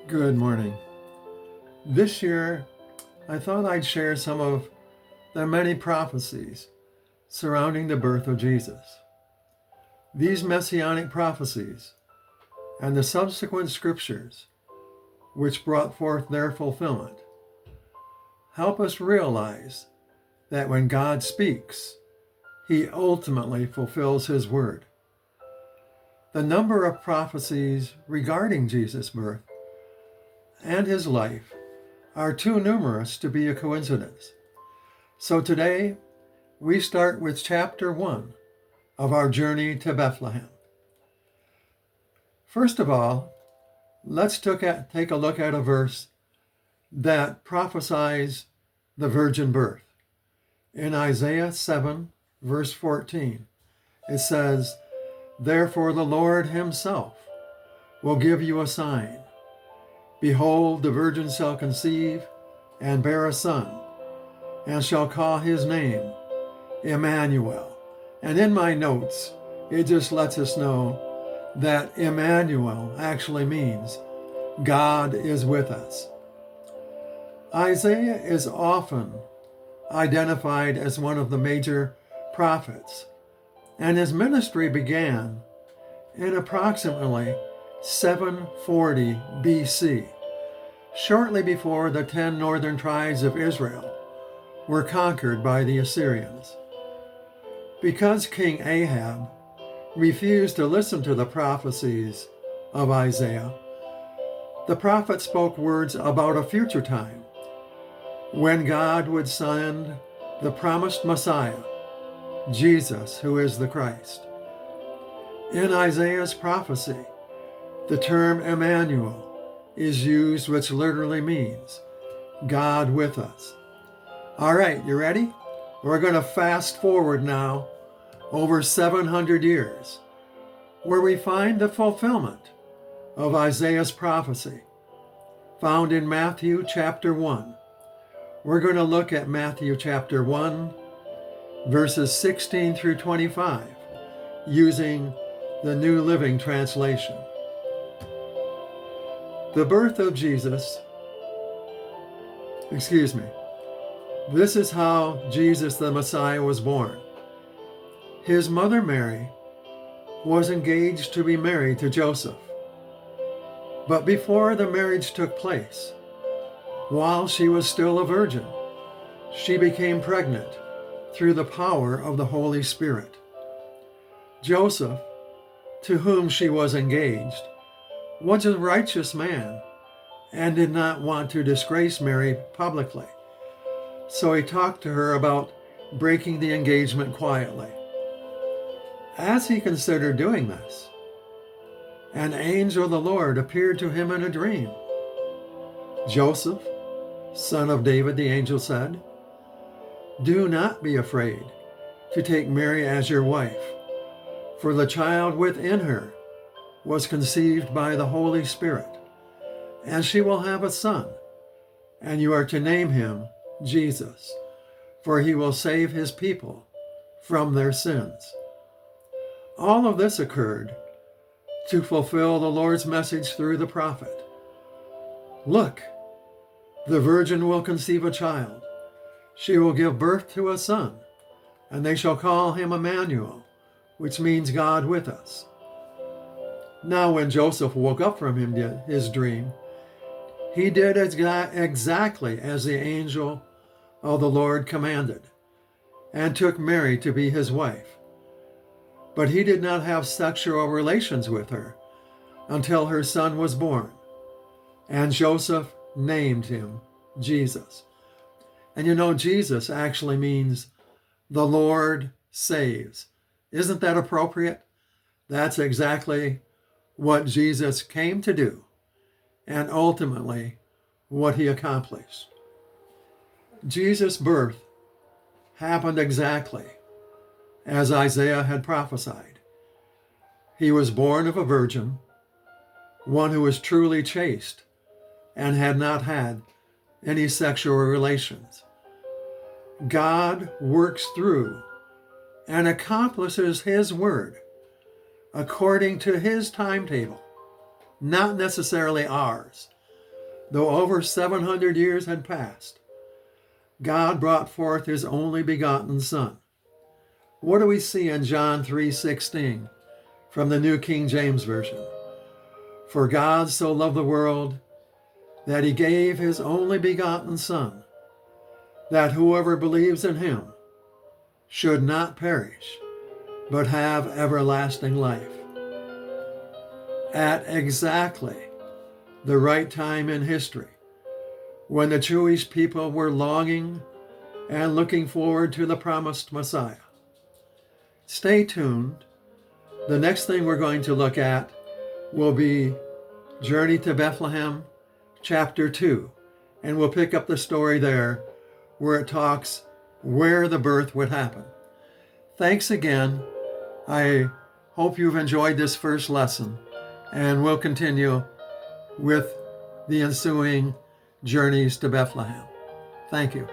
Good morning. This year, I thought I'd share some of the many prophecies surrounding the birth of Jesus. These messianic prophecies and the subsequent scriptures which brought forth their fulfillment help us realize that when God speaks, he ultimately fulfills his word. The number of prophecies regarding Jesus' birth and his life are too numerous to be a coincidence. So today, we start with chapter 1 of our journey to Bethlehem. First of all, let's take a look at a verse that prophesies the virgin birth. In Isaiah 7, verse 14, it says, "Therefore the Lord himself will give you a sign. Behold, the virgin shall conceive and bear a son, and shall call his name Emmanuel." And in my notes, it just lets us know that Emmanuel actually means God is with us. Isaiah is often identified as one of the major prophets, and his ministry began in approximately 740 BC, shortly before the 10 northern tribes of Israel were conquered by the Assyrians. Because King Ahab refused to listen to the prophecies of Isaiah, the prophet spoke words about a future time when God would send the promised Messiah, Jesus, who is the Christ. In Isaiah's prophecy, the term Emmanuel is used, which literally means God with us. All right, you ready? We're going to fast forward now over 700 years, where we find the fulfillment of Isaiah's prophecy found in Matthew chapter 1. We're going to look at Matthew chapter 1, verses 16 through 25, using the New Living Translation. The birth of Jesus, this is how Jesus the Messiah was born. His mother Mary was engaged to be married to Joseph. But before the marriage took place, while she was still a virgin, she became pregnant through the power of the Holy Spirit. Joseph, to whom she was engaged, was a righteous man and did not want to disgrace Mary publicly. So he talked to her about breaking the engagement quietly. As he considered doing this, an angel of the Lord appeared to him in a dream. "Joseph, son of David," the angel said, "do not be afraid to take Mary as your wife, for the child within her was conceived by the Holy Spirit, and she will have a son, and you are to name him Jesus, for he will save his people from their sins." All of this occurred to fulfill the Lord's message through the prophet. "Look, the virgin will conceive a child. She will give birth to a son, and they shall call him Emmanuel," which means God with us. Now, when Joseph woke up from his dream, he did exactly as the angel of the Lord commanded, and took Mary to be his wife. But he did not have sexual relations with her until her son was born, and Joseph named him Jesus. And you know, Jesus actually means the Lord saves. Isn't that appropriate? That's exactly what Jesus came to do, and ultimately what he accomplished. Jesus' birth happened exactly as Isaiah had prophesied. He was born of a virgin, one who was truly chaste and had not had any sexual relations. God works through and accomplishes his word according to his timetable, not necessarily ours. though over 700 years had passed, God brought forth his only begotten Son. What do we see in John 3:16 from the New King James Version? For God so loved the world that he gave his only begotten Son, that whoever believes in him should not perish, but have everlasting life. At exactly the right time in history, when the Jewish people were longing and looking forward to the promised Messiah. Stay tuned. The next thing we're going to look at will be Journey to Bethlehem, chapter 2, and we'll pick up the story there where it talks where the birth would happen. Thanks again. I hope you've enjoyed this first lesson, and we'll continue with the ensuing journeys to Bethlehem. Thank you.